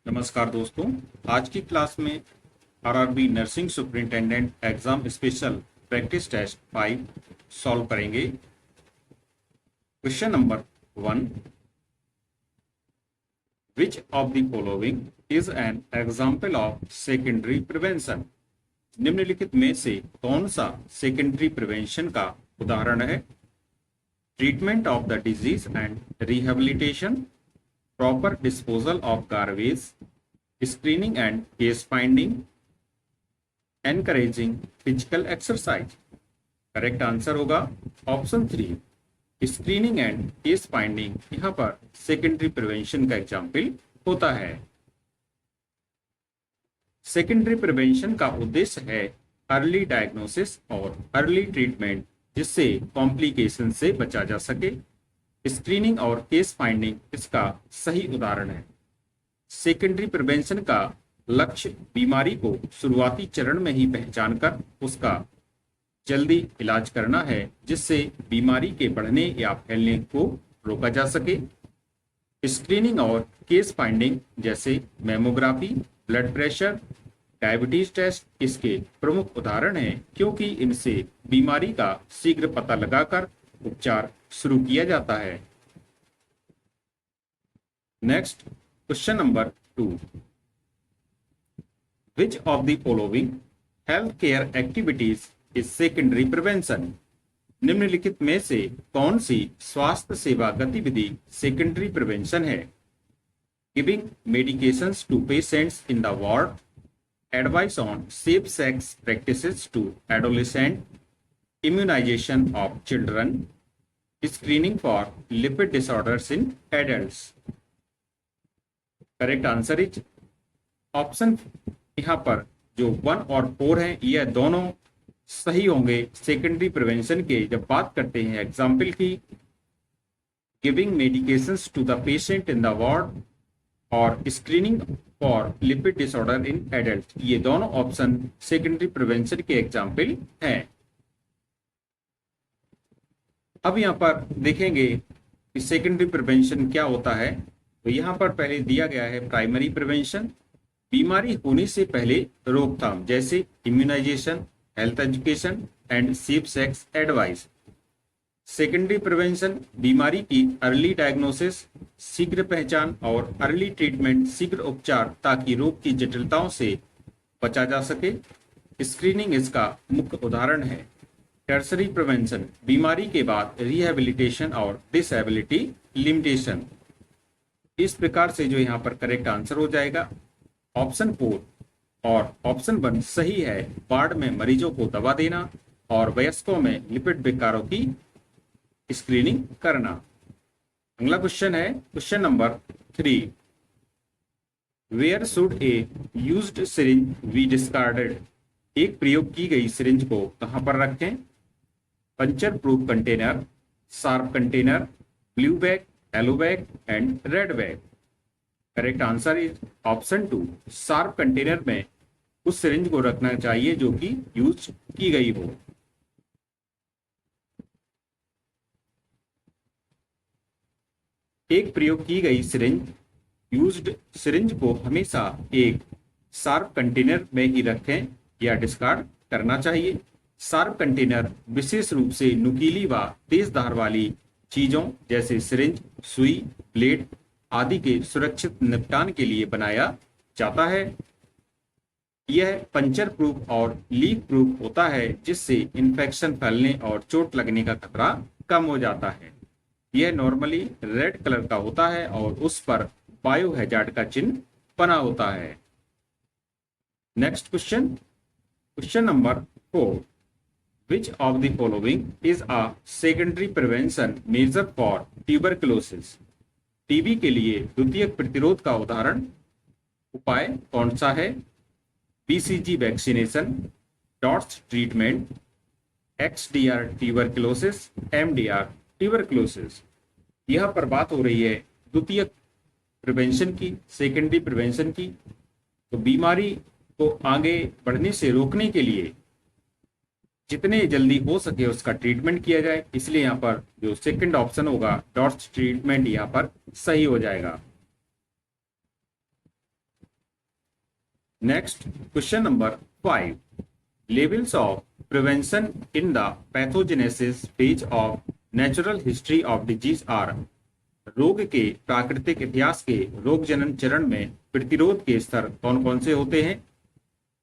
नमस्कार दोस्तों। आज की क्लास में RRB nursing superintendent exam special practice test 5 solve करेंगे। Question number 1, which of the following is an example of secondary prevention. निम्नलिखित में से कौन सा सेकेंडरी प्रिवेंशन का उदाहरण है? Treatment of the disease and rehabilitation, proper disposal of garbage, screening and case finding, encouraging physical exercise. Correct answer होगा option 3, screening and case finding यहाँ पर सेकेंडरी प्रिवेंशन का एग्जाम्पल होता है। सेकेंडरी प्रिवेंशन का उद्देश्य है अर्ली डायग्नोसिस और अर्ली ट्रीटमेंट, जिससे कॉम्प्लिकेशन से बचा जा सके। स्क्रीनिंग और केस फाइंडिंग इसका सही उदाहरण है। सेकेंडरी प्रिवेंशन का लक्ष्य बीमारी को शुरुआती चरण में ही पहचान कर उसका जल्दी इलाज करना है, जिससे बीमारी के बढ़ने या फैलने को रोका जा सके। स्क्रीनिंग और केस फाइंडिंग जैसे mammography, blood pressure, diabetes test इसके प्रमुख उदाहरण हैं, क्योंकि इनसे बीमारी का शीघ्र पता लगाकर उपचार शुरू किया जाता है। Next question number 2, which of the following health care activities is secondary prevention. निम्नलिखित में से कौन सी स्वास्थ्य सेवा गतिविधि सेकेंडरी प्रिवेंशन है? Giving medications to patients in the ward, advice on safe sex practices to adolescent, immunisation of children, screening for lipid disorders in adults. Correct answer is option, यहाँ पर जो 1 और 4 हैं यह दोनों सही होंगे सेकेंडरी प्रिवेंशन के। जब बात करते हैं एग्जाम्पल की, giving medications to the patient in the ward और screening for lipid disorder in adult, ये दोनों ऑप्शन सेकेंडरी प्रिवेंशन के एग्जाम्पल हैं। अब यहाँ पर देखेंगे कि सेकेंडरी प्रिवेंशन क्या होता है। तो यहाँ पर पहले दिया गया है प्राइमरी प्रिवेंशन, बीमारी होने से पहले रोकथाम, जैसे immunisation, health education and safe sex advice. Secondary prevention, बीमारी की अर्ली डायग्नोसिस, शीघ्र पहचान और अर्ली ट्रीटमेंट, शीघ्र उपचार, ताकि रोग की जटिलताओं से बचा जा सके। स्क्रीनिंग इसका मुख्य उदाहरण है। टर्सरी प्रिवेंशन, बीमारी के बाद रिहेबिलिटेशन और डिसेबिलिटी लिमिटेशन। इस प्रकार से जो यहाँ पर करेक्ट आंसर हो जाएगा ऑप्शन 4 और ऑप्शन 1 सही है। वार्ड में मरीजों को दवा देना और वयस्कों में लिपिड विकारों की स्क्रीनिंग करना। अगला क्वेश्चन है question number 3, where should a used syringe be discarded. एक प्रयोग की गई सिरिंज को कहां पर रखें? Puncture proof container, sharp container, blue bag, yellow bag and red bag. Correct answer is option 2, sharp container में उस सिरिंज को रखना चाहिए जो कि यूज की गई हो। एक प्रयोग की गई सिरिंज, यूज्ड सिरिंज को हमेशा एक शार्प कंटेनर में ही रखें या डिस्कार्ड करना चाहिए। शार्प कंटेनर विशेष रूप से नुकीली व तेज धार वाली चीजों जैसे सिरिंज, सुई, ब्लेड आदि के सुरक्षित निपटान के लिए बनाया जाता है। यह पंचर प्रूफ और लीक प्रूफ होता है, जिससे इन्फेक्शन फैलने और चोट लगने का खतरा कम हो जाता है। यह नॉर्मली रेड कलर का होता है और उस पर बायो हैजार्ड का चिन्ह बना होता है। Next question, question number 4, which of the following is a secondary prevention measure for tuberculosis। TB के लिए द्वितीयक प्रतिरोध का उदाहरण उपाय कौन सा है? BCG vaccination, dots treatment, XDR tuberculosis, MDR tuberculosis. यह पर बात हो रही है द्वितीयक प्रिवेंशन की, सेकेंडरी प्रिवेंशन की। तो बीमारी को आगे बढ़ने से रोकने के लिए जितने जल्दी हो सके उसका ट्रीटमेंट किया जाए, इसलिए यहाँ पर जो सेकंड ऑप्शन होगा डॉट्स ट्रीटमेंट यहाँ पर सही हो जाएगा। Next question number 5, levels of prevention in the pathogenesis phase of natural history of disease are. रोग के प्राकृतिक इतिहास के रोग जनन चरण में प्रतिरोध के स्तर कौन कौन से होते हैं?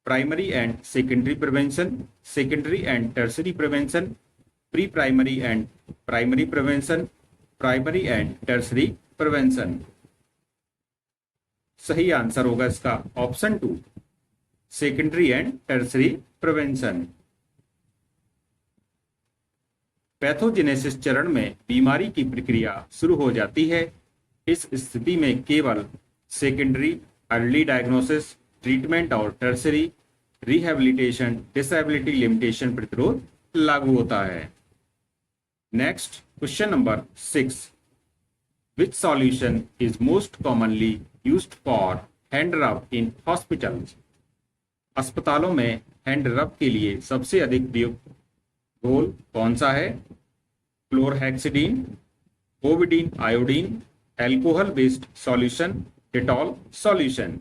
Primary and secondary prevention, secondary and tertiary prevention, pre primary and primary prevention, primary and tertiary prevention. सही आंसर होगा इसका option 2, secondary and tertiary prevention. Pathogenesis चरण में बीमारी की प्रक्रिया शुरू हो जाती है। इस स्थिति में केवल सेकेंडरी अर्ली डायग्नोसिस, ट्रीटमेंट और टर्सरी रिहैबिलिटेशन डिसेबिलिटी लिमिटेशन प्रतिरोध लागू होता है। Next question number 6, which solution is most commonly used for hand रब इन हॉस्पिटल्स। अस्पतालों में हैंड रब के लिए सबसे अधिक उपयुक्त घोल कौन सा है? क्लोरहेक्सिडीन, ओविडीन iodine, alcohol based solution, Dettol solution.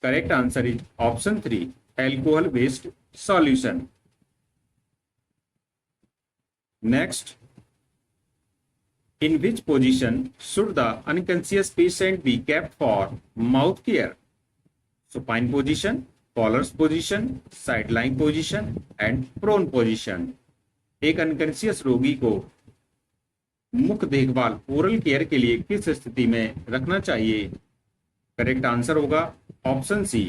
Correct answer is option 3, alcohol based solution. Next, in which position should the unconscious patient be kept for mouth care? Supine position, collar's position, sideline position and prone position. एक unconscious रोगी को मुख्य देखभाल oral care के लिए किस स्थिति में रखना चाहिए? करेक्ट आंसर होगा ऑप्शन सी,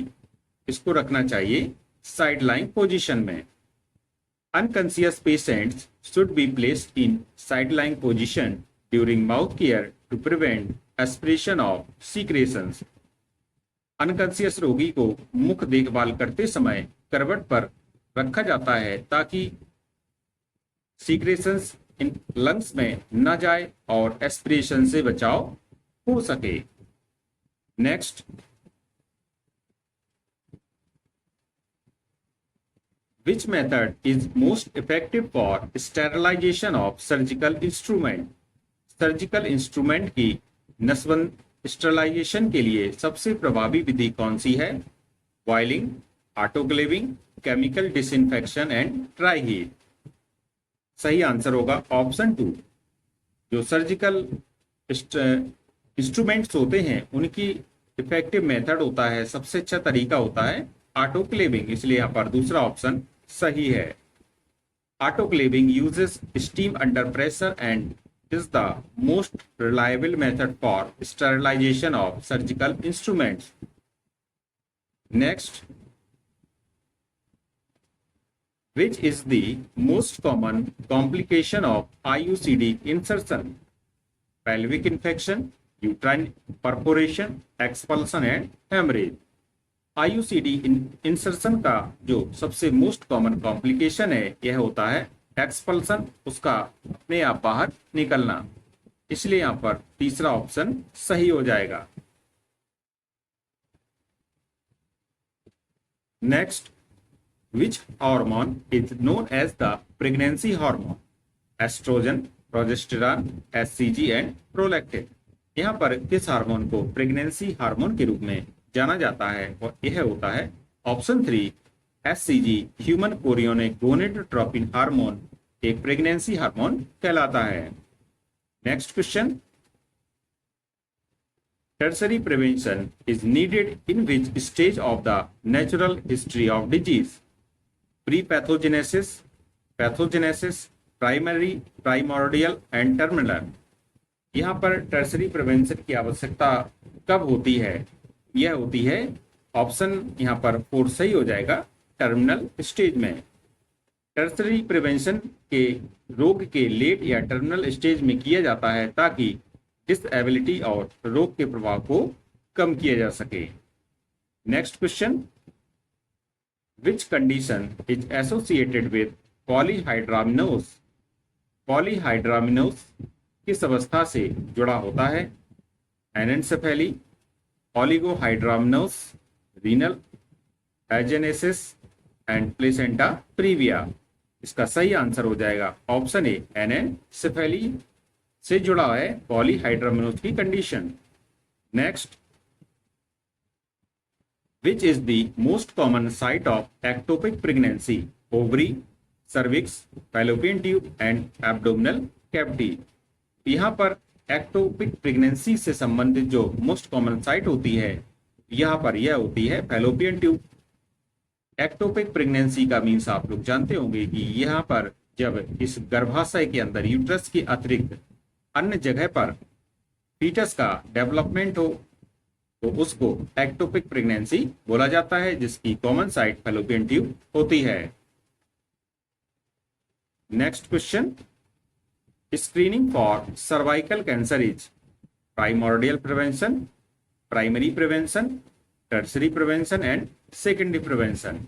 इसको रखना चाहिए साइडलाइन पोजीशन में। Unconscious patients should be placed in sideline position during mouth care to prevent aspiration of secretions. Unconscious रोगी को मुख्य देखभाल करते समय करवट पर रखा जाता है ताकि सीक्रेशंस इन लंग्स में न जाए और एस्पिरेशन से बचाव हो सके। Next, which method is most effective for sterilization of surgical instrument? Surgical instrument की नसबंद स्टरलाइजेशन के लिए सबसे प्रभावी विधि कौन सी है? Boiling, autoclaving, chemical disinfection and dry heat. सही आंसर होगा ऑप्शन 2। जो सर्जिकल इंस्ट्रूमेंट्स होते हैं उनकी इफेक्टिव मेथड होता है, सबसे अच्छा तरीका होता है ऑटोक्लेविंग, इसलिए यहाँ पर दूसरा ऑप्शन सही है। Autoclaving uses steam under pressure and is the most reliable method for sterilization of surgical instruments. Next, which is the most common complication of IUCD insertion? Pelvic infection, uterine perforation, expulsion and hemorrhage. IUCD insertion का जो सबसे most common complication है यह होता है expulsion, उसका अपने आप बाहर निकलना, इसलिए यहां पर तीसरा ऑप्शन सही हो जाएगा। Next, which hormone is known as the pregnancy hormone? Oestrogen, progesterone, HCG and prolactin. यहां पर किस हार्मोन को प्रेगनेंसी हार्मोन के रूप में जाना जाता है? और यह होता है option 3, HCG, human chorionic gonadotropin hormone एक प्रेगनेंसी हार्मोन कहलाता है। Next question, tertiary prevention is needed in which stage of the natural history of disease? Pre pathogenesis, pathogenesis, primary, primordial and terminal. यहाँ पर टर्सरी प्रिवेंशन की आवश्यकता कब होती है? यह होती है ऑप्शन यहाँ पर 4 सही हो जाएगा, टर्मिनल स्टेज में। टर्सरी प्रिवेंशन के रोग के लेट या टर्मिनल स्टेज में किया जाता है ताकि डिसएबिलिटी और रोग के प्रभाव को कम किया जा सके। Next question, which condition is associated with polyhydramnios? Polyhydramnios किस अवस्था से जुड़ा होता है? Anencephaly, oligohydramnios, renal agenesis and placenta previa. इसका सही आंसर हो जाएगा ऑप्शन ए, एनेन्सेफेली से जुड़ा है पॉलीहाइड्रामिनोज की condition. Next, which is the most common site of ectopic pregnancy? Ovary, cervix, fallopian tube and abdominal cavity. यहाँ पर एक्टोपिक प्रेगनेंसी से संबंधित जो मोस्ट कॉमन साइट होती है यहाँ पर यह होती है फैलोपियन ट्यूब। एक्टोपिक प्रेगनेंसी का मीन्स आप लोग जानते होंगे कि यहाँ पर जब इस गर्भाशय के अंदर यूट्रस के अतिरिक्त अन्य जगह पर फीटस का डेवलपमेंट हो तो उसको एक्टोपिक प्रेगनेंसी बोला जाता है, जिसकी कॉमन साइट फैलोपियन ट्यूब होती है। Next question, screening for cervical cancer is primordial prevention, primary prevention, tertiary prevention and secondary prevention.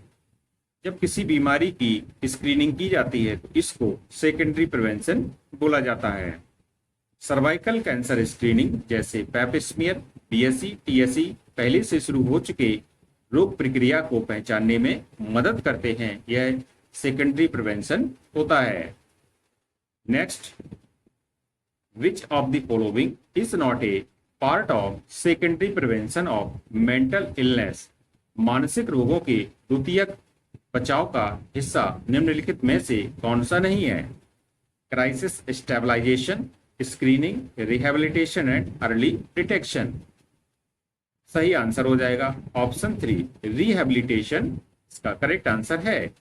जब किसी बीमारी की स्क्रीनिंग की जाती है तो इसको सेकेंडरी प्रिवेंशन बोला जाता है। सर्वाइकल कैंसर स्क्रीनिंग जैसे पैप-स्मीयर, बीएसई, टीएसई पहले से शुरू हो चुके रोग प्रक्रिया को पहचानने में मदद करते हैं। यह सेकेंडरी प्रिवेंशन होता है। Next, which of the following is not a part of secondary prevention of mental illness? मानसिक रोगों के द्वितीयक बचाव का हिस्सा निम्नलिखित में से कौन सा नहीं है? Crisis stabilisation, screening, rehabilitation and early detection. सही आंसर हो जाएगा ऑप्शन 3, रिहेबिलिटेशन इसका करेक्ट आंसर है।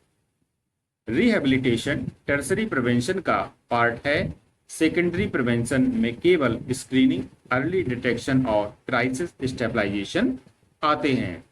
रिहेबिलिटेशन टर्सरी प्रिवेंशन का पार्ट है। सेकेंडरी प्रिवेंशन में केवल स्क्रीनिंग, अर्ली डिटेक्शन और क्राइसिस स्टेबलाइजेशन आते हैं।